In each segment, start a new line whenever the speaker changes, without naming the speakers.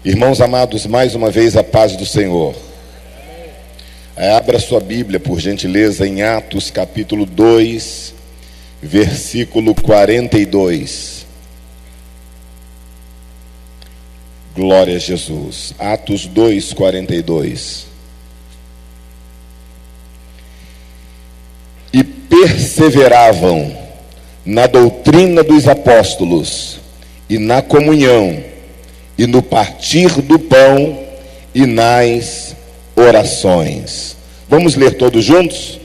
Irmãos amados, mais uma vez a paz do Senhor. Abra sua Bíblia, por gentileza, em Atos capítulo 2, versículo 42. Glória a Jesus. Atos 2, 42. E perseveravam na doutrina dos apóstolos, e na comunhão, e no partir do pão, e nas orações. Vamos ler todos juntos?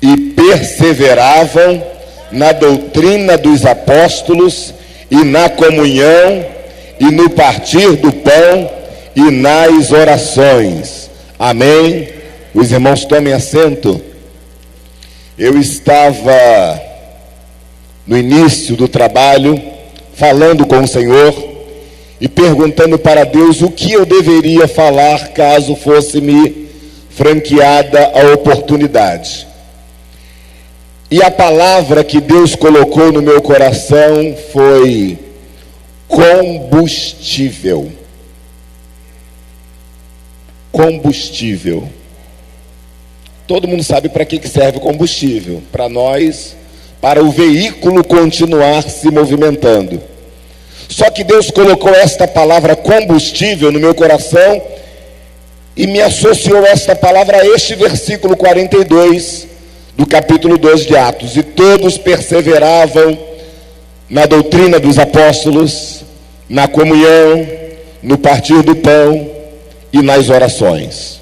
E perseveravam na doutrina dos apóstolos, e na comunhão, e no partir do pão, e nas orações. Amém? Os irmãos tomem assento. Eu estava no início do trabalho, falando com o Senhor e perguntando para Deus o que eu deveria falar caso fosse-me franqueada a oportunidade. E a palavra que Deus colocou no meu coração foi combustível. Combustível. Todo mundo sabe para que serve o combustível. Para nós, para o veículo continuar se movimentando. Só que Deus colocou esta palavra combustível no meu coração e me associou esta palavra a este versículo 42 do capítulo 2 de Atos. E todos perseveravam na doutrina dos apóstolos, na comunhão, no partir do pão e nas orações.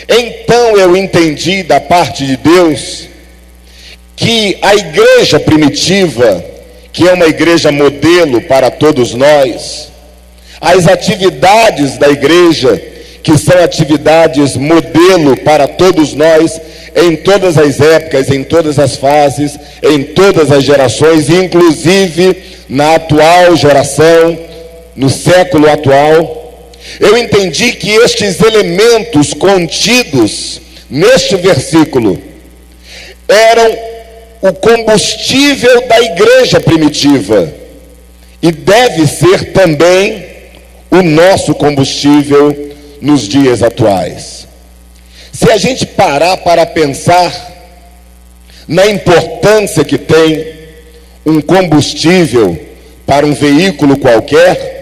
Então eu entendi da parte de Deus que a igreja primitiva, que é uma igreja modelo para todos nós, as atividades da igreja, que são atividades modelo para todos nós, em todas as épocas, em todas as fases, em todas as gerações, inclusive na atual geração, no século atual, eu entendi que estes elementos contidos neste versículo eram o combustível da igreja primitiva e deve ser também o nosso combustível nos dias atuais. Se a gente parar para pensar na importância que tem um combustível para um veículo qualquer,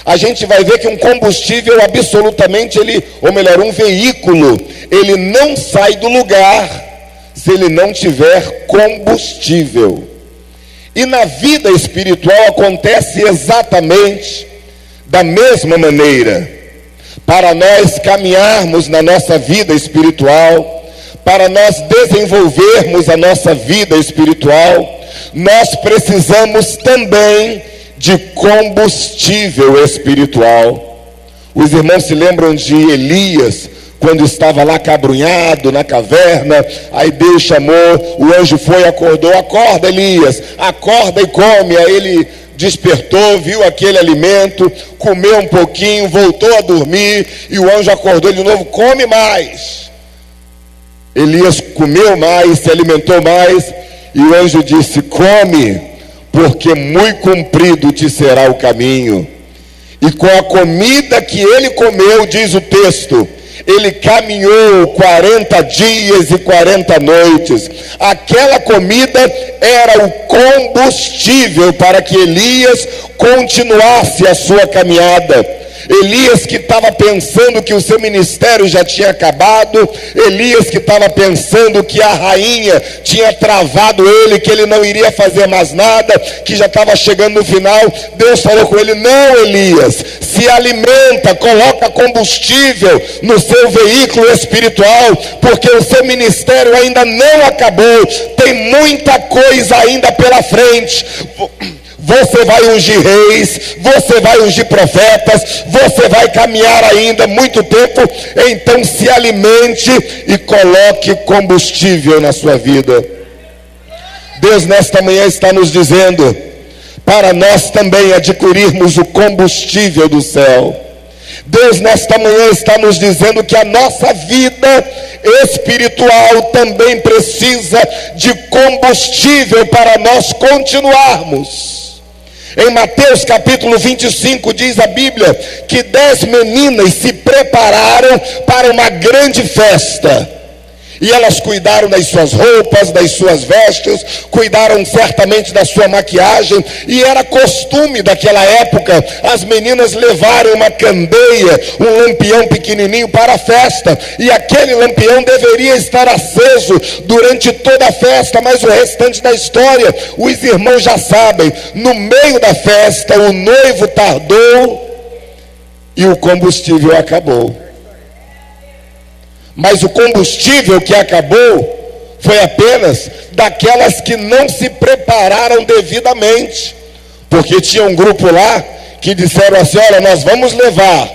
a gente vai ver que um combustível absolutamente, um veículo, ele não sai do lugar se ele não tiver combustível. E na vida espiritual acontece exatamente da mesma maneira. Para nós caminharmos na nossa vida espiritual, para nós desenvolvermos a nossa vida espiritual, nós precisamos também de combustível espiritual. Os irmãos se lembram de Elias, quando estava lá cabrunhado na caverna, aí Deus chamou, o anjo foi e acordou: acorda, Elias, acorda e come. Aí ele despertou, viu aquele alimento, comeu um pouquinho, voltou a dormir, e o anjo acordou de novo: come mais. Elias comeu mais, se alimentou mais, e o anjo disse: come, porque muito comprido te será o caminho. E com a comida que ele comeu, diz o texto, ele caminhou 40 dias e 40 noites. Aquela comida era o combustível para que Elias continuasse a sua caminhada. Elias que estava pensando que o seu ministério já tinha acabado, Elias que estava pensando que a rainha tinha travado ele, que ele não iria fazer mais nada, que já estava chegando no final, Deus falou com ele: não, Elias, se alimenta, coloca combustível no seu veículo espiritual, porque o seu ministério ainda não acabou, tem muita coisa ainda pela frente. Você vai ungir reis, você vai ungir profetas, você vai caminhar ainda muito tempo. Então se alimente e coloque combustível na sua vida. Deus nesta manhã está nos dizendo para nós também adquirirmos o combustível do céu. Deus nesta manhã está nos dizendo que a nossa vida espiritual também precisa de combustível para nós continuarmos. Em Mateus capítulo 25 diz a Bíblia que 10 meninas se prepararam para uma grande festa. E elas cuidaram das suas roupas, das suas vestes, cuidaram certamente da sua maquiagem, e era costume daquela época as meninas levarem uma candeia, um lampião pequenininho para a festa, e aquele lampião deveria estar aceso durante toda a festa, mas o restante da história, os irmãos já sabem. No meio da festa, o noivo tardou e o combustível acabou. Mas o combustível que acabou foi apenas daquelas que não se prepararam devidamente. Porque tinha um grupo lá que disseram assim: olha, nós vamos levar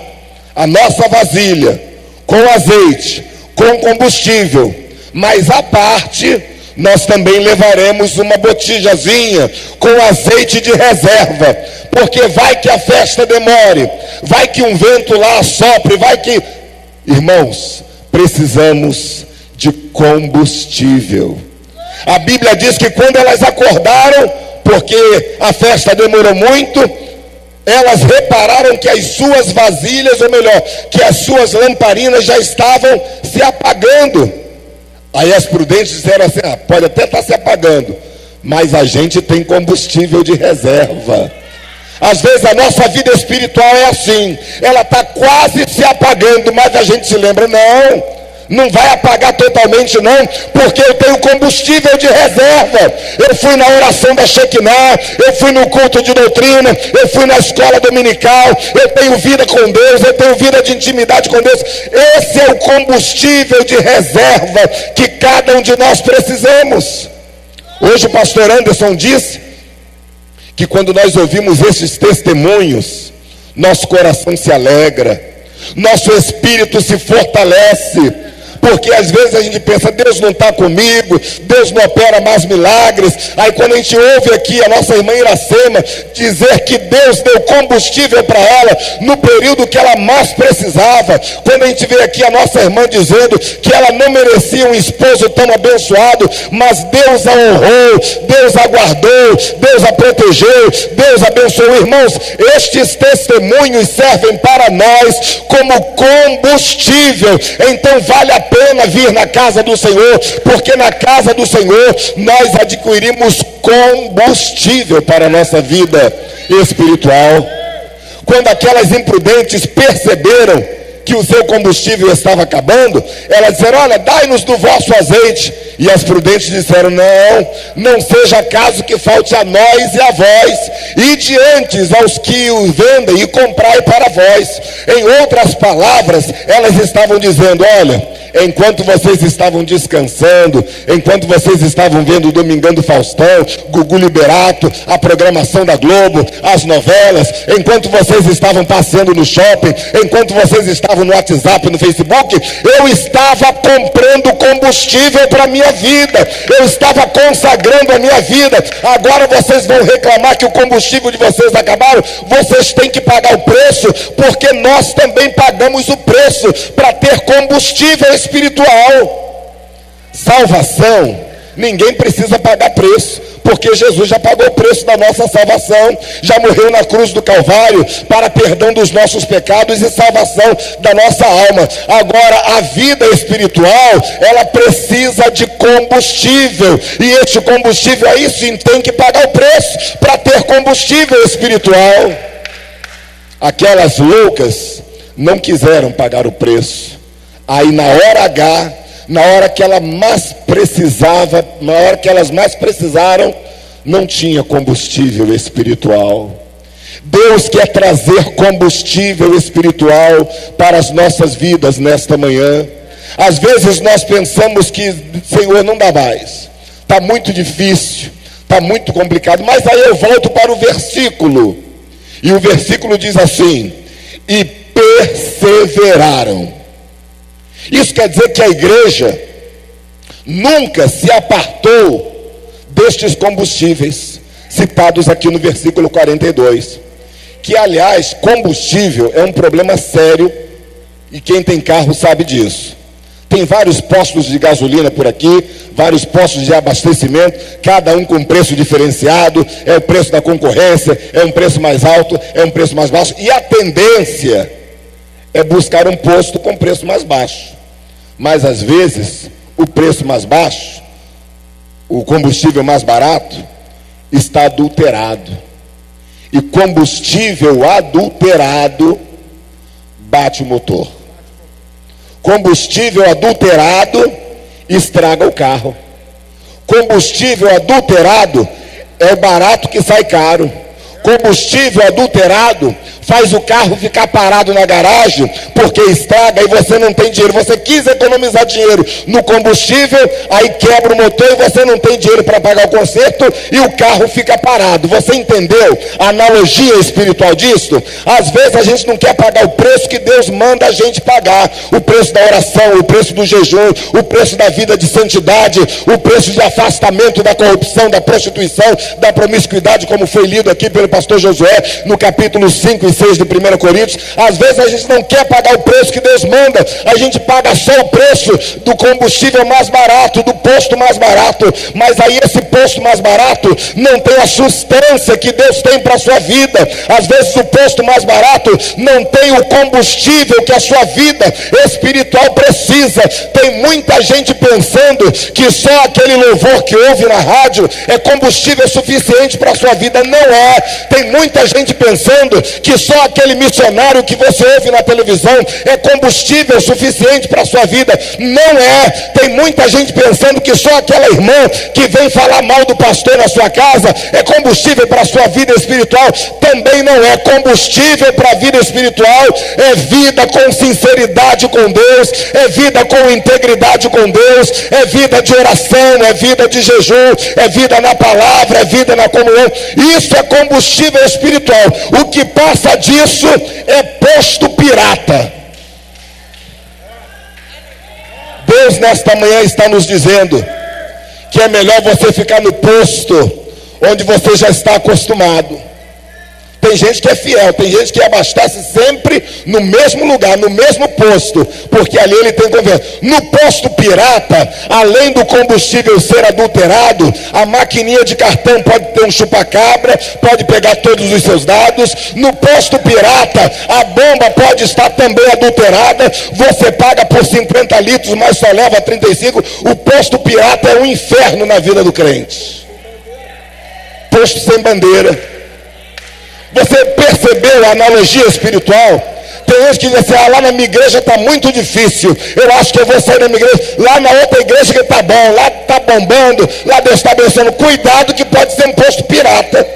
a nossa vasilha com azeite, com combustível, mas à parte nós também levaremos uma botijazinha com azeite de reserva, porque vai que a festa demore, vai que um vento lá assopre, vai que... Irmãos, precisamos de combustível. A Bíblia diz que quando elas acordaram, porque a festa demorou muito, elas repararam que as suas vasilhas, ou melhor, que as suas lamparinas já estavam se apagando. Aí as prudentes disseram assim: pode até estar se apagando, mas a gente tem combustível de reserva. Às vezes a nossa vida espiritual é assim, ela está quase se apagando, mas a gente se lembra: não vai apagar totalmente não, porque eu tenho combustível de reserva. Eu fui na oração da Shekinah, eu fui no culto de doutrina, eu fui na escola dominical, eu tenho vida com Deus, eu tenho vida de intimidade com Deus. Esse é o combustível de reserva que cada um de nós precisamos. Hoje o pastor Anderson disse que quando nós ouvimos esses testemunhos, nosso coração se alegra, nosso espírito se fortalece, porque às vezes a gente pensa: Deus não está comigo, Deus não opera mais milagres. Aí quando a gente ouve aqui a nossa irmã Iracema dizer que Deus deu combustível para ela no período que ela mais precisava, quando a gente vê aqui a nossa irmã dizendo que ela não merecia um esposo tão abençoado, mas Deus a honrou, Deus a guardou, Deus a protegeu, Deus abençoou. Irmãos, estes testemunhos servem para nós como combustível. Então vale a pena vir na casa do Senhor, porque na casa do Senhor nós adquirimos combustível para a nossa vida espiritual. Quando aquelas imprudentes perceberam que o seu combustível estava acabando, elas disseram: olha, dai-nos do vosso azeite. E as prudentes disseram: não seja caso que falte a nós e a vós, e diante aos que o vendem e comprai para vós. Em outras palavras, elas estavam dizendo: olha, enquanto vocês estavam descansando, enquanto vocês estavam vendo o Domingão do Faustão, Gugu Liberato, a programação da Globo, as novelas, enquanto vocês estavam passeando no shopping, enquanto vocês estavam no WhatsApp, no Facebook, eu estava comprando combustível para a minha vida, eu estava consagrando a minha vida. Agora vocês vão reclamar que o combustível de vocês acabaram? Vocês têm que pagar o preço, porque nós também pagamos o preço para ter combustível espiritual. Salvação, ninguém precisa pagar preço, porque Jesus já pagou o preço da nossa salvação, já morreu na cruz do Calvário para perdão dos nossos pecados e salvação da nossa alma. Agora a vida espiritual, ela precisa de combustível, e este combustível aí sim tem que pagar o preço para ter combustível espiritual. Aquelas loucas não quiseram pagar o preço. Aí na hora H, na hora que ela mais precisava, na hora que elas mais precisaram, não tinha combustível espiritual. Deus quer trazer combustível espiritual para as nossas vidas nesta manhã. Às vezes nós pensamos que, Senhor, não dá mais, está muito difícil, está muito complicado, mas aí eu volto para o versículo, e o versículo diz assim: e perseveraram. Isso quer dizer que a igreja nunca se apartou destes combustíveis citados aqui no versículo 42, que aliás, combustível é um problema sério, e quem tem carro sabe disso. Tem vários postos de gasolina por aqui, vários postos de abastecimento, cada um com preço diferenciado, é o preço da concorrência, é um preço mais alto, é um preço mais baixo, e a tendência é buscar um posto com preço mais baixo. Mas às vezes, o preço mais baixo, o combustível mais barato, está adulterado. E combustível adulterado bate o motor. Combustível adulterado estraga o carro. Combustível adulterado é o barato que sai caro. Combustível adulterado faz o carro ficar parado na garagem porque estraga e você não tem dinheiro. Você quis economizar dinheiro no combustível, aí quebra o motor e você não tem dinheiro para pagar o conserto e o carro fica parado. Você entendeu a analogia espiritual disso? Às vezes a gente não quer pagar o preço que Deus manda a gente pagar, o preço da oração, o preço do jejum, o preço da vida de santidade, o preço de afastamento da corrupção, da prostituição, da promiscuidade, como foi lido aqui pelo pastor Josué no capítulo 5 e 6 de 1 Coríntios. Às vezes a gente não quer pagar o preço que Deus manda, a gente paga só o preço do combustível mais barato, do posto mais barato, mas aí esse posto mais barato não tem a substância que Deus tem para a sua vida. Às vezes o posto mais barato não tem o combustível que a sua vida espiritual precisa. Tem muita gente pensando que só aquele louvor que ouve na rádio é combustível suficiente para a sua vida. Não é. Tem muita gente pensando que só aquele missionário que você ouve na televisão é combustível suficiente para a sua vida. Não é. Tem muita gente pensando que só aquela irmã que vem falar mal do pastor na sua casa é combustível para a sua vida espiritual. Também não é. Combustível para a vida espiritual é vida com sinceridade com Deus, é vida com integridade com Deus, é vida de oração, é vida de jejum, é vida na palavra, é vida na comunhão. Isso é combustível espiritual. O que passa disso é posto pirata. Deus nesta manhã está nos dizendo que é melhor você ficar no posto onde você já está acostumado. Tem gente que é fiel, tem gente que abastece sempre no mesmo lugar, no mesmo posto, porque ali ele tem conversa. No posto pirata, além do combustível ser adulterado, a maquininha de cartão pode ter um chupa-cabra, pode pegar todos os seus dados. No posto pirata, a bomba pode estar também adulterada, você paga por 50 litros, mas só leva 35. O posto pirata é um inferno na vida do crente. Posto sem bandeira. Você percebeu a analogia espiritual? Tem gente que diz assim, lá na minha igreja está muito difícil, eu acho que eu vou sair da minha igreja, lá na outra igreja que está bom, lá está bombando, lá Deus está abençoando. Cuidado que pode ser um posto pirata.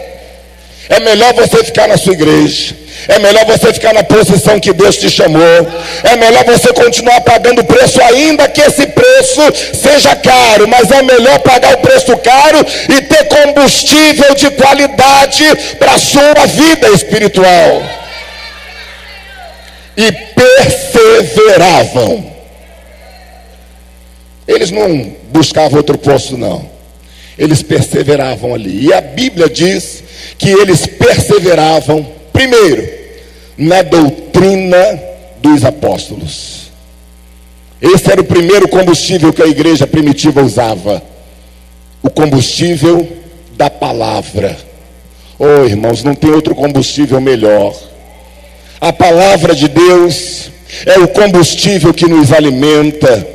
É melhor você ficar na sua igreja, é melhor você ficar na posição que Deus te chamou, é melhor você continuar pagando o preço, ainda que esse preço seja caro, mas é melhor pagar o preço caro e ter combustível de qualidade para a sua vida espiritual. E perseveravam. Eles não buscavam outro posto, não. Eles perseveravam ali. E a Bíblia diz que eles perseveravam, primeiro, na doutrina dos apóstolos. Esse era o primeiro combustível que a igreja primitiva usava. O combustível da palavra. Oh, irmãos, não tem outro combustível melhor. A palavra de Deus é o combustível que nos alimenta.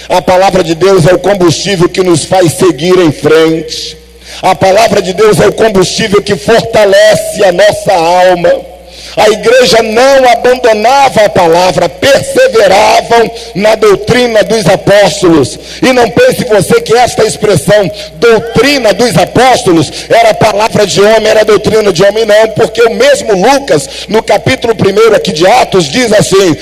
A palavra de Deus é o combustível que nos faz seguir em frente. A palavra de Deus é o combustível que fortalece a nossa alma. A igreja não abandonava a palavra, perseveravam na doutrina dos apóstolos. E não pense você que esta expressão, doutrina dos apóstolos, era palavra de homem, era doutrina de homem, não. Porque o mesmo Lucas, no capítulo 1 aqui de Atos, diz assim,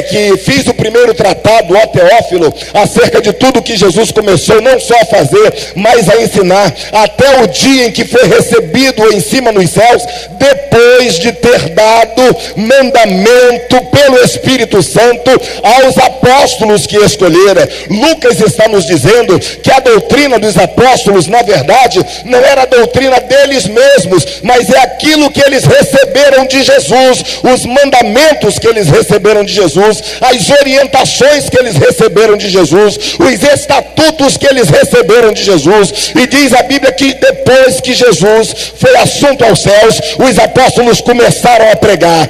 que fiz o primeiro tratado, ó Teófilo, acerca de tudo que Jesus começou, não só a fazer, mas a ensinar, até o dia em que foi recebido em cima nos céus, depois de ter dado dado mandamento pelo Espírito Santo aos apóstolos que escolhera. Lucas está nos dizendo que a doutrina dos apóstolos, na verdade, não era a doutrina deles mesmos, mas é aquilo que eles receberam de Jesus, os mandamentos que eles receberam de Jesus, as orientações que eles receberam de Jesus, os estatutos que eles receberam de Jesus. E diz a Bíblia que depois que Jesus foi assunto aos céus, os apóstolos começaram a pregar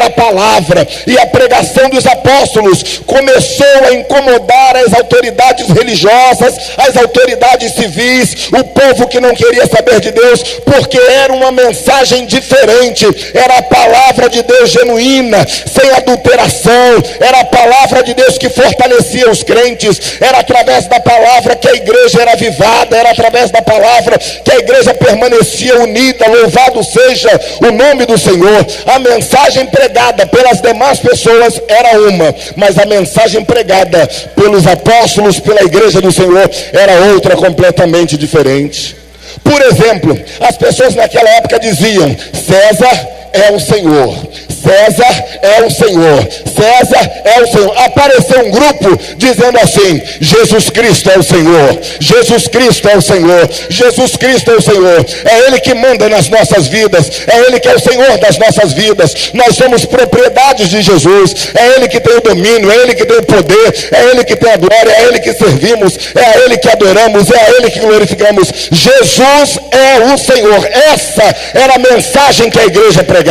a palavra, e a pregação dos apóstolos começou a incomodar as autoridades religiosas, as autoridades civis, o povo que não queria saber de Deus, porque era uma mensagem diferente, era a palavra de Deus genuína, sem adulteração, era a palavra de Deus que fortalecia os crentes, era através da palavra que a igreja era avivada, era através da palavra que a igreja permanecia unida. Louvado seja o nome do Senhor. A mensagem pregada pelas demais pessoas era uma, mas a mensagem pregada pelos apóstolos, pela igreja do Senhor, era outra, completamente diferente. Por exemplo, as pessoas naquela época diziam: César é o Senhor, César é o Senhor, César é o Senhor. Apareceu um grupo dizendo assim: Jesus Cristo é o Senhor, Jesus Cristo é o Senhor, Jesus Cristo é o Senhor. É Ele que manda nas nossas vidas, é Ele que é o Senhor das nossas vidas. Nós somos propriedades de Jesus, é Ele que tem o domínio, é Ele que tem o poder, é Ele que tem a glória, é Ele que servimos, é a Ele que adoramos, é a Ele que glorificamos. Jesus é o Senhor. Essa era a mensagem que a igreja pregava.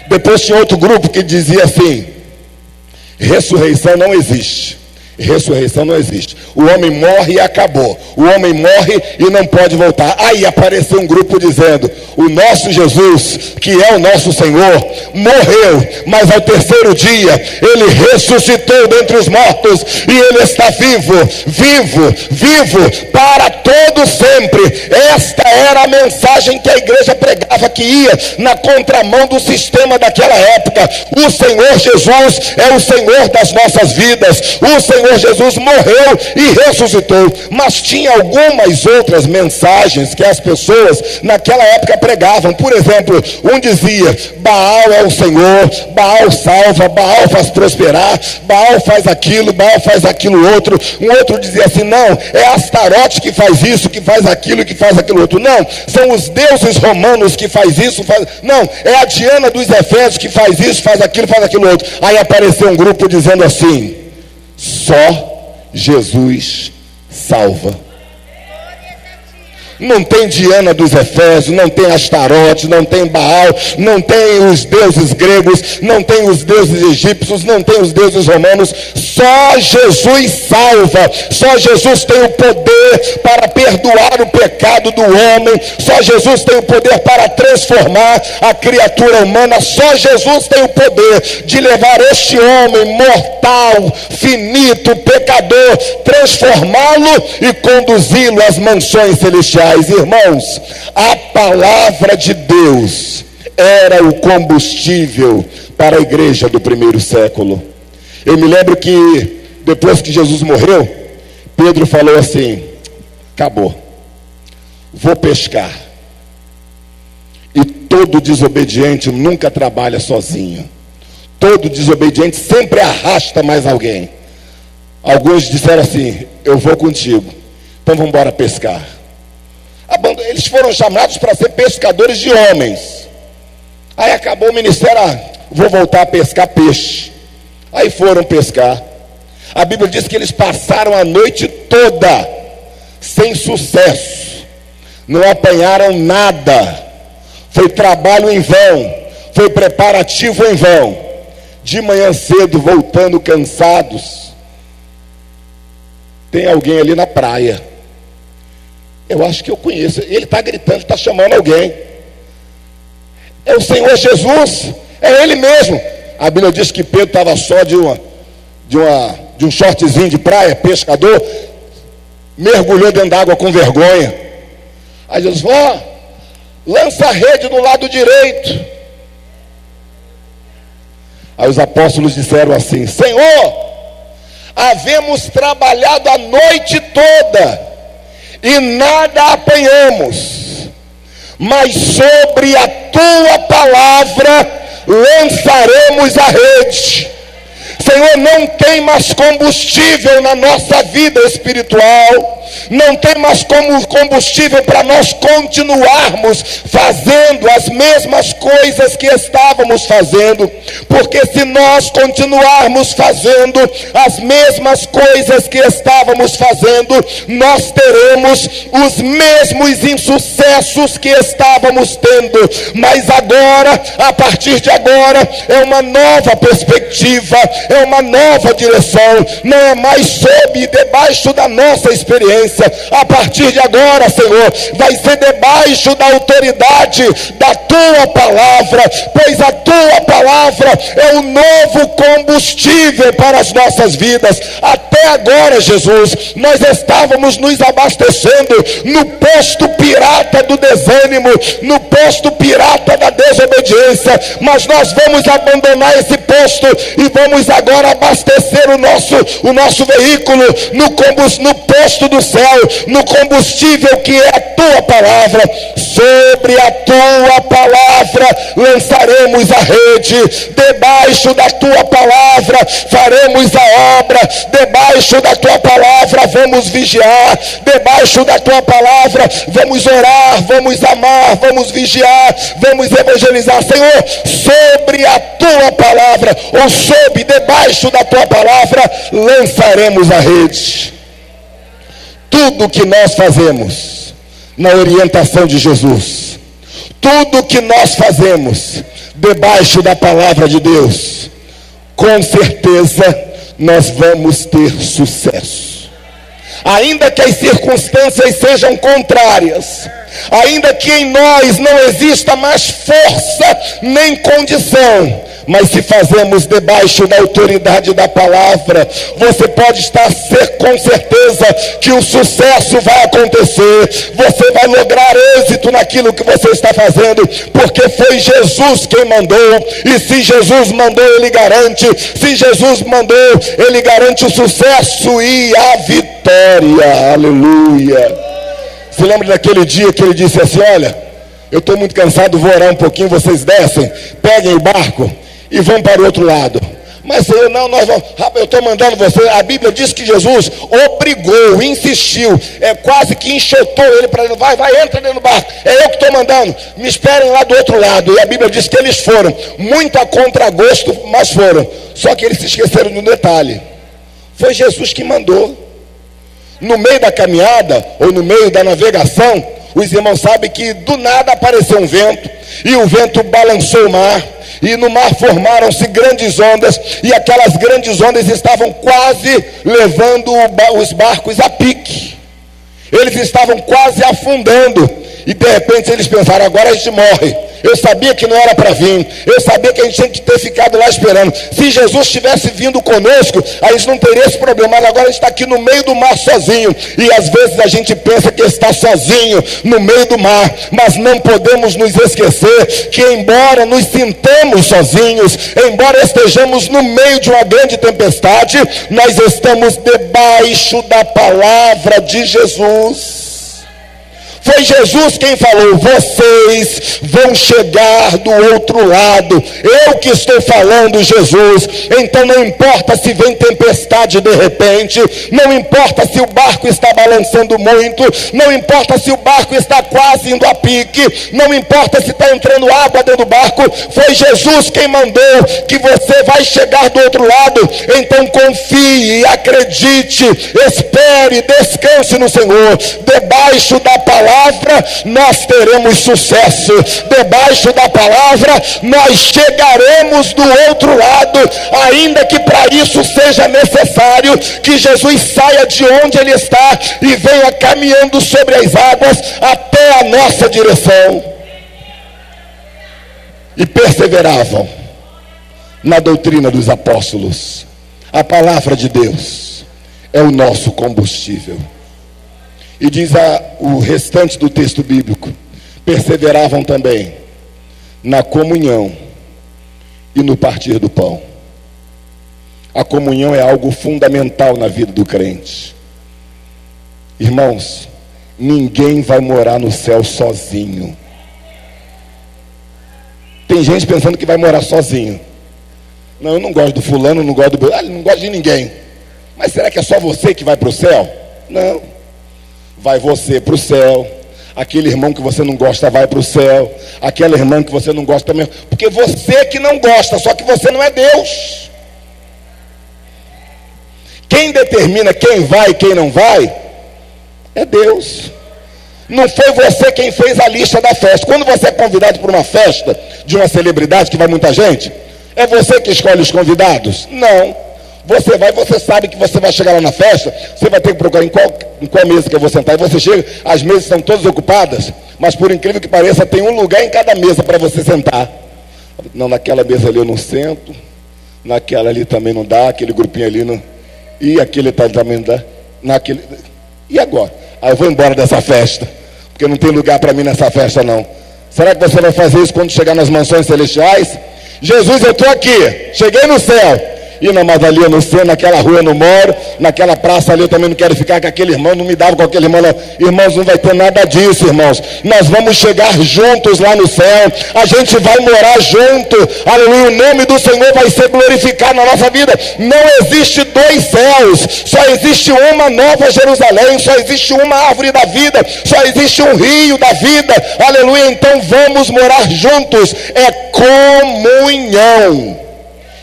Depois tinha outro grupo que dizia assim: ressurreição não existe. Ressurreição não existe. O homem morre e acabou. O homem morre e não pode voltar. Aí apareceu um grupo dizendo: o nosso Jesus, que é o nosso Senhor, morreu, mas ao terceiro dia Ele ressuscitou dentre os mortos, e Ele está vivo, vivo, vivo para todo sempre. Esta era a mensagem que a igreja pregava, que ia na contramão do sistema daquela época. O Senhor Jesus é o Senhor das nossas vidas. O Senhor Jesus morreu e ressuscitou. Mas tinha algumas outras mensagens que as pessoas naquela época pregavam. Por exemplo, um dizia: Baal é o Senhor, Baal salva, Baal faz prosperar, Baal faz aquilo, Baal faz aquilo outro. Um outro dizia assim: não, é Astarote que faz isso, que faz aquilo, que faz aquilo outro. Não, são os deuses romanos que faz isso, não, é a Diana dos Efésios que faz isso, faz aquilo outro. Aí apareceu um grupo dizendo assim: só Jesus salva. Não tem Diana dos Efésios, não tem Astarote, não tem Baal, não tem os deuses gregos, não tem os deuses egípcios, não tem os deuses romanos. Só Jesus salva. Só Jesus tem o poder para perdoar o pecado do homem. Só Jesus tem o poder para transformar a criatura humana. Só Jesus tem o poder de levar este homem mortal, finito, pecador, transformá-lo e conduzi-lo às mansões celestiais. Irmãos, a palavra de Deus era o combustível para a igreja do primeiro século. Eu me lembro que depois que Jesus morreu, Pedro falou assim: acabou, vou pescar. E todo desobediente nunca trabalha sozinho. Todo desobediente sempre arrasta mais alguém. Alguns disseram assim: eu vou contigo, então vamos embora pescar. Eles foram chamados para ser pescadores de homens. Aí acabou o ministério: vou voltar a pescar peixe. Aí foram pescar. A Bíblia diz que eles passaram a noite toda sem sucesso, não apanharam nada. Foi trabalho em vão, foi preparativo em vão. De manhã cedo, voltando cansados, tem alguém ali na praia. Eu acho que eu conheço. Ele está gritando, está chamando alguém. É o Senhor Jesus, é Ele mesmo. A Bíblia diz que Pedro estava só de um shortzinho de praia, pescador, mergulhou dentro d'água com vergonha. Aí Jesus falou: lança a rede do lado direito. Aí os apóstolos disseram assim: Senhor, havemos trabalhado a noite toda e nada apanhamos, mas sobre a tua palavra lançaremos a rede. Senhor, não tem mais combustível na nossa vida espiritual, não tem mais como combustível para nós continuarmos fazendo as mesmas coisas que estávamos fazendo, porque se nós continuarmos fazendo as mesmas coisas que estávamos fazendo, nós teremos os mesmos insucessos que estávamos tendo. Mas agora, a partir de agora, é uma nova perspectiva, é uma nova direção, não é mais sob e debaixo da nossa experiência. A partir de agora, Senhor, vai ser debaixo da autoridade da tua palavra, pois a tua palavra é o novo combustível para as nossas vidas. Até agora, Jesus, nós estávamos nos abastecendo no posto pirata do desânimo, no posto pirata da desobediência, mas nós vamos abandonar esse posto e vamos agora abastecer o nosso veículo no posto do céu, no combustível que é a tua palavra. Sobre a tua palavra lançaremos a rede, debaixo da tua palavra faremos a obra, debaixo da tua palavra vamos vigiar, debaixo da tua palavra vamos orar, vamos amar, vamos vigiar, vamos evangelizar. Senhor, sobre a tua palavra, ou sob, debaixo da tua palavra, lançaremos a rede. Tudo que nós fazemos na orientação de Jesus, tudo que nós fazemos debaixo da palavra de Deus, com certeza nós vamos ter sucesso. Ainda que as circunstâncias sejam contrárias, ainda que em nós não exista mais força nem condição, mas se fazemos debaixo da autoridade da palavra, você pode estar com certeza que o sucesso vai acontecer, você vai lograr êxito naquilo que você está fazendo, porque foi Jesus quem mandou, e se Jesus mandou, Ele garante, se Jesus mandou, Ele garante o sucesso e a vitória. Aleluia. Você lembra daquele dia que Ele disse assim: olha, eu estou muito cansado, vou orar um pouquinho, vocês descem, peguem o barco e vão para o outro lado. Mas Senhor, não, nós vamos, eu estou mandando você. A Bíblia diz que Jesus obrigou, insistiu, quase que enxotou ele para ele, vai, entra dentro do barco, é eu que estou mandando, me esperem lá do outro lado. E a Bíblia diz que eles foram, muito a contragosto, mas foram. Só que eles se esqueceram de um detalhe: foi Jesus que mandou. No meio da caminhada, ou no meio da navegação, os irmãos sabem que do nada apareceu um vento, e o vento balançou o mar, e no mar formaram-se grandes ondas, e aquelas grandes ondas estavam quase levando os barcos a pique. Eles estavam quase afundando, e de repente eles pensaram: agora a gente morre. Eu sabia que não era para vir, eu sabia que a gente tinha que ter ficado lá esperando. Se Jesus tivesse vindo conosco, a gente não teria esse problema, mas agora a gente está aqui no meio do mar sozinho, e às vezes a gente pensa que está sozinho no meio do mar, mas não podemos nos esquecer que, embora nos sintamos sozinhos, embora estejamos no meio de uma grande tempestade, nós estamos debaixo da palavra de Jesus. Foi Jesus quem falou: vocês vão chegar do outro lado. Eu que estou falando, Jesus. Então não importa se vem tempestade de repente, não importa se o barco está balançando muito, não importa se o barco está quase indo a pique, não importa se está entrando água dentro do barco. Foi Jesus quem mandou que você vai chegar do outro lado. Então confie, acredite, espere, descanse no Senhor. Debaixo da palavra nós teremos sucesso, debaixo da palavra nós chegaremos do outro lado, ainda que para isso seja necessário que Jesus saia de onde Ele está e venha caminhando sobre as águas até a nossa direção. E perseveravam na doutrina dos apóstolos. A palavra de Deus é o nosso combustível. E diz o restante do texto bíblico: perseveravam também na comunhão e no partir do pão. A comunhão é algo fundamental na vida do crente. Irmãos, ninguém vai morar no céu sozinho. Tem gente pensando que vai morar sozinho. Não, eu não gosto do fulano, não gosto do... ele não gosta de ninguém. Mas será que é só você que vai para o céu? Não. Vai você para o céu. Aquele irmão que você não gosta vai para o céu. Aquela irmã que você não gosta também. Porque você que não gosta, só que você não é Deus. Quem determina quem vai e quem não vai é Deus. Não foi você quem fez a lista da festa. Quando você é convidado para uma festa de uma celebridade que vai muita gente, é você que escolhe os convidados? Não. Você vai, você sabe que você vai chegar lá na festa, você vai ter que procurar em qual mesa que eu vou sentar. E você chega, as mesas estão todas ocupadas, mas por incrível que pareça, tem um lugar em cada mesa para você sentar. Não, naquela mesa ali eu não sento, naquela ali também não dá, aquele grupinho ali não... E aquele também não dá, naquele... E agora? Aí eu vou embora dessa festa, porque não tem lugar para mim nessa festa não. Será que você vai fazer isso quando chegar nas mansões celestiais? Jesus, eu estou aqui, cheguei no céu. E na ali eu não sei, naquela rua eu não moro, naquela praça ali eu também não quero ficar com aquele irmão, não me dava com aquele irmão não. Irmãos, não vai ter nada disso, irmãos. Nós vamos chegar juntos lá no céu, a gente vai morar junto, aleluia, o nome do Senhor vai ser glorificado na nossa vida. Não existe dois céus, só existe uma nova Jerusalém, só existe uma árvore da vida, só existe um rio da vida, aleluia. Então vamos morar juntos, é comunhão.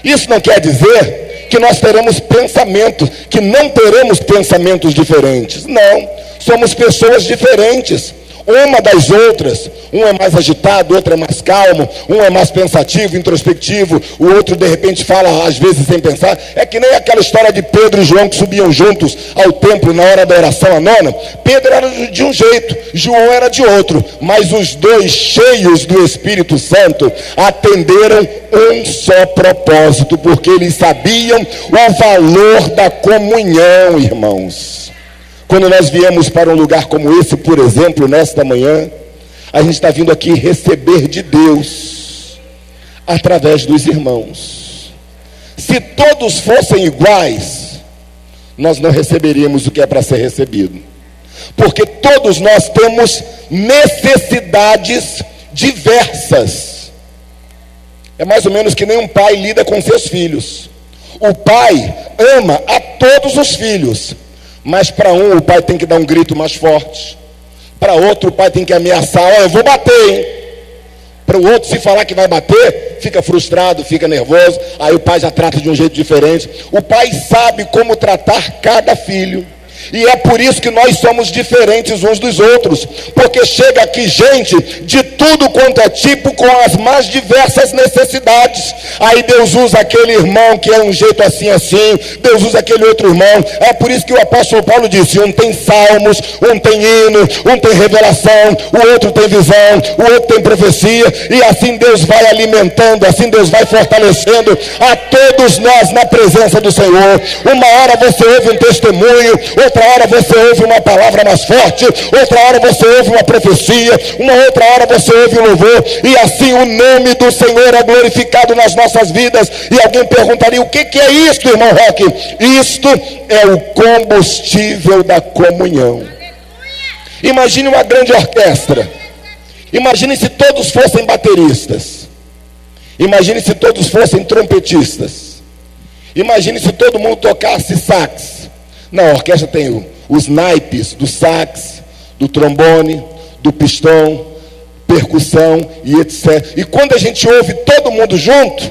Isso não quer dizer que nós teremos pensamentos, que não teremos pensamentos diferentes. Não, somos pessoas diferentes, uma das outras. Um é mais agitado, o outro é mais calmo, um é mais pensativo, introspectivo, o outro de repente fala às vezes sem pensar. É que nem aquela história de Pedro e João que subiam juntos ao templo na hora da oração a nona. Pedro era de um jeito, João era de outro, mas os dois, cheios do Espírito Santo, atenderam um só propósito, porque eles sabiam o valor da comunhão, irmãos. Quando nós viemos para um lugar como esse, por exemplo, nesta manhã, a gente está vindo aqui receber de Deus, através dos irmãos. Se todos fossem iguais, nós não receberíamos o que é para ser recebido. Porque todos nós temos necessidades diversas. É mais ou menos que nem um pai lida com seus filhos. O pai ama a todos os filhos, mas para um o pai tem que dar um grito mais forte, para outro o pai tem que ameaçar, olha, eu vou bater, hein? Para o outro, se falar que vai bater, fica frustrado, fica nervoso, aí o pai já trata de um jeito diferente. O pai sabe como tratar cada filho. E é por isso que nós somos diferentes uns dos outros, porque chega aqui gente de tudo quanto é tipo, com as mais diversas necessidades. Aí Deus usa aquele irmão que é um jeito assim, Deus usa aquele outro irmão. É por isso que o apóstolo Paulo disse, um tem salmos, um tem hino, um tem revelação, o outro tem visão, o outro tem profecia. E assim Deus vai alimentando, assim Deus vai fortalecendo a todos nós na presença do Senhor. Uma hora você ouve um testemunho, outra hora você ouve uma palavra mais forte, outra hora você ouve uma profecia, uma outra hora você ouve um louvor, e assim o nome do Senhor é glorificado nas nossas vidas. E alguém perguntaria, o que é isto, irmão Roque? Isto é o combustível da comunhão. Imagine uma grande orquestra, imagine se todos fossem bateristas, imagine se todos fossem trompetistas, imagine se todo mundo tocasse sax. Na orquestra tem os naipes do sax, do trombone, do pistão, percussão e etc. E quando a gente ouve todo mundo junto,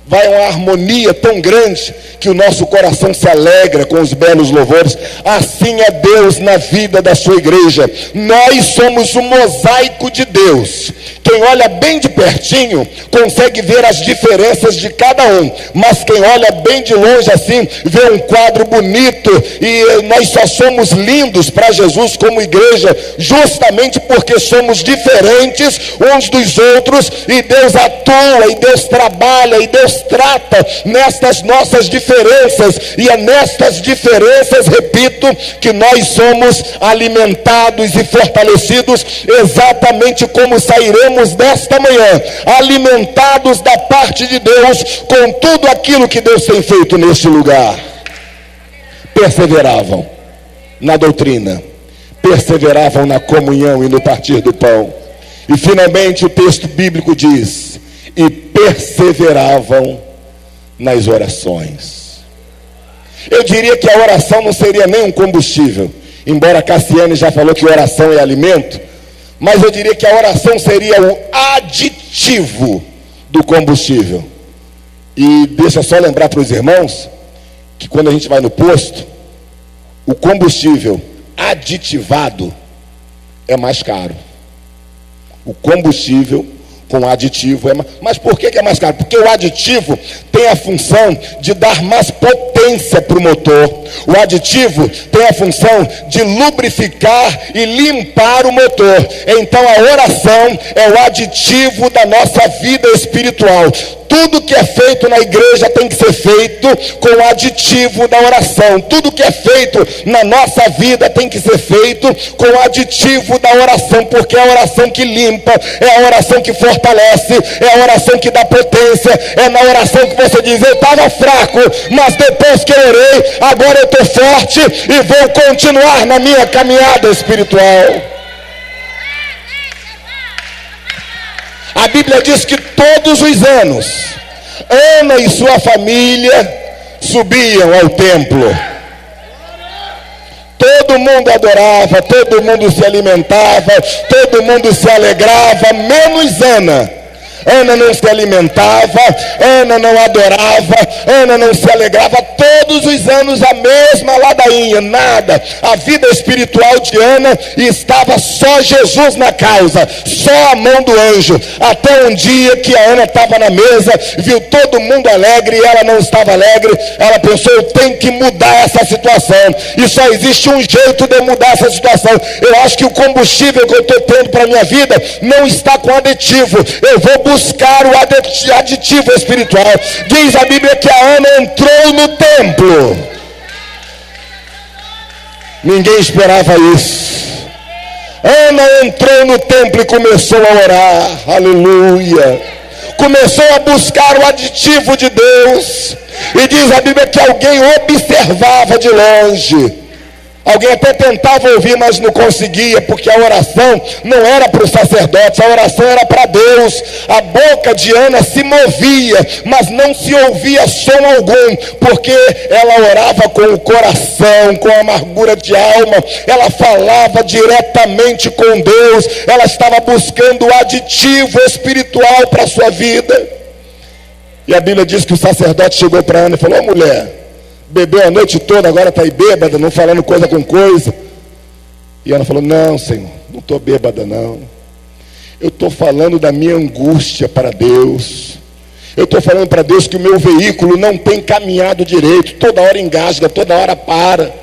vai uma harmonia tão grande que o nosso coração se alegra com os belos louvores. Assim é Deus na vida da sua igreja. Nós somos o mosaico de Deus. Quem olha bem de pertinho consegue ver as diferenças de cada um, mas quem olha bem de longe assim, vê um quadro bonito. E nós só somos lindos para Jesus como igreja, justamente porque somos diferentes uns dos outros, e Deus atua, e Deus trabalha, e Deus trata nestas nossas diferenças. E é nestas diferenças, repito, que nós somos alimentados e fortalecidos, exatamente como sairemos desta manhã, alimentados da parte de Deus com tudo aquilo que Deus tem feito neste lugar. Perseveravam na doutrina, perseveravam na comunhão e no partir do pão. E finalmente o texto bíblico diz: e perseveravam nas orações. Eu diria que a oração não seria nem um combustível, embora Cassiane já falou que oração é alimento, mas eu diria que a oração seria o aditivo do combustível. E deixa eu só lembrar para os irmãos que quando a gente vai no posto, o combustível aditivado é mais caro. O combustível com aditivo é mais... Mas por que é mais caro? Porque o aditivo tem a função de dar mais potência para o motor. O aditivo tem a função de lubrificar e limpar o motor. Então a oração é o aditivo da nossa vida espiritual. Tudo que é feito na igreja tem que ser feito com o aditivo da oração. Tudo que é feito na nossa vida tem que ser feito com o aditivo da oração, porque é a oração que limpa, é a oração que fortalece, é a oração que dá potência, é na oração que você diz: eu estava fraco, mas depois que eu orei, agora eu estou forte e vou continuar na minha caminhada espiritual. A Bíblia diz que todos os anos, Ana e sua família subiam ao templo. Todo mundo adorava, todo mundo se alimentava, todo mundo se alegrava, menos Ana. Ana não se alimentava, Ana não adorava, Ana não se alegrava. Todos os anos a mesma ladainha, nada. A vida espiritual de Ana estava só Jesus na causa, só a mão do anjo. Até um dia que a Ana estava na mesa, viu todo mundo alegre e ela não estava alegre. Ela pensou: eu tenho que mudar essa situação, e só existe um jeito de eu mudar essa situação. Eu acho que o combustível que eu estou tendo para a minha vida não está com aditivo. Eu vou buscar o aditivo espiritual. Diz a Bíblia que a Ana entrou no templo. Ninguém esperava isso. Ana entrou no templo e começou a orar. Aleluia. Começou a buscar o aditivo de Deus. E diz a Bíblia que alguém observava de longe. Alguém até tentava ouvir, mas não conseguia, porque a oração não era para os sacerdotes, a oração era para Deus. A boca de Ana se movia, mas não se ouvia som algum, porque ela orava com o coração, com a amargura de alma. Ela falava diretamente com Deus. Ela estava buscando o aditivo espiritual para a sua vida. E a Bíblia diz que o sacerdote chegou para Ana e falou: mulher, bebeu a noite toda, agora está aí bêbada, não falando coisa com coisa. E Ana falou: não, Senhor, não estou bêbada não. Eu estou falando da minha angústia para Deus. Eu estou falando para Deus que o meu veículo não tem caminhado direito. Toda hora engasga, toda hora para.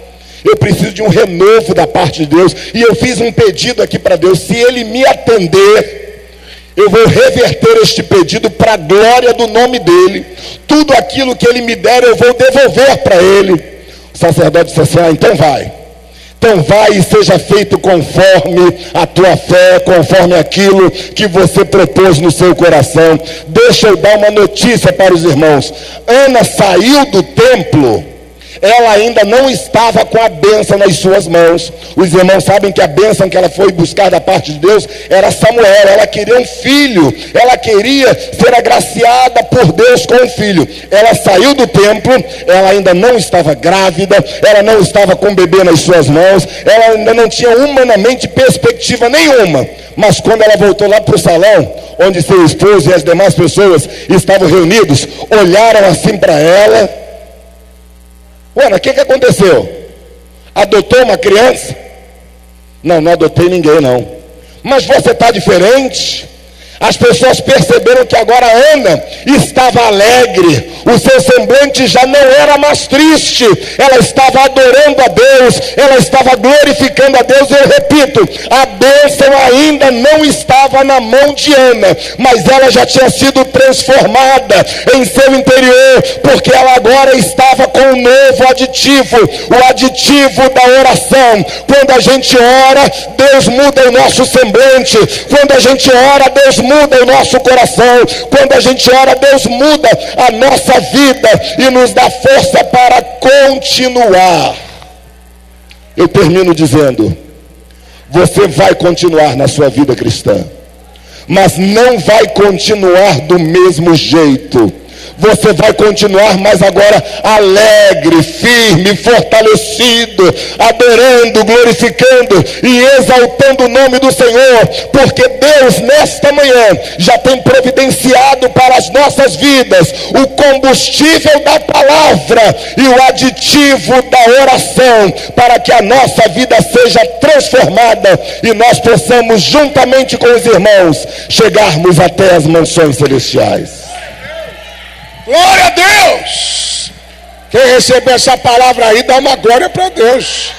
Eu preciso de um renovo da parte de Deus. E eu fiz um pedido aqui para Deus. Se Ele me atender, eu vou reverter este pedido para a glória do nome dEle. Tudo aquilo que Ele me der, eu vou devolver para Ele. O sacerdote disse assim: então vai. Então vai e seja feito conforme a tua fé, conforme aquilo que você propôs no seu coração. Deixa eu dar uma notícia para os irmãos. Ana saiu do templo. Ela ainda não estava com a bênção nas suas mãos. Os irmãos sabem que a bênção que ela foi buscar da parte de Deus era Samuel. Ela queria um filho. Ela queria ser agraciada por Deus com um filho. Ela saiu do templo. Ela ainda não estava grávida. Ela não estava com o bebê nas suas mãos. Ela ainda não tinha humanamente perspectiva nenhuma. Mas quando ela voltou lá para o salão, onde seu esposo e as demais pessoas estavam reunidos, olharam assim para ela. Ana, o que aconteceu? Adotou uma criança? Não, não adotei ninguém não. Mas você está diferente. As pessoas perceberam que agora Ana estava alegre. O seu semblante já não era mais triste. Ela estava adorando a Deus. Ela estava glorificando a Deus. Eu repito, a bênção ainda não estava na mão de Ana, mas ela já tinha sido transformada em seu interior, porque ela agora estava com um novo aditivo, o aditivo da oração. Quando a gente ora, Deus muda o nosso semblante. Quando a gente ora, Deus muda o nosso coração. Quando a gente ora, Deus muda a nossa vida e nos dá força para continuar. Eu termino dizendo: você vai continuar na sua vida cristã. mas não vai continuar do mesmo jeito. Você vai continuar, mas agora alegre, firme, fortalecido, adorando, glorificando e exaltando o nome do Senhor, porque Deus nesta manhã já tem providenciado para as nossas vidas o combustível da palavra e o aditivo da oração, para que a nossa vida seja transformada e nós possamos, juntamente com os irmãos, chegarmos até as mansões celestiais.
Glória a Deus! Quem receber essa palavra aí, dá uma glória para Deus.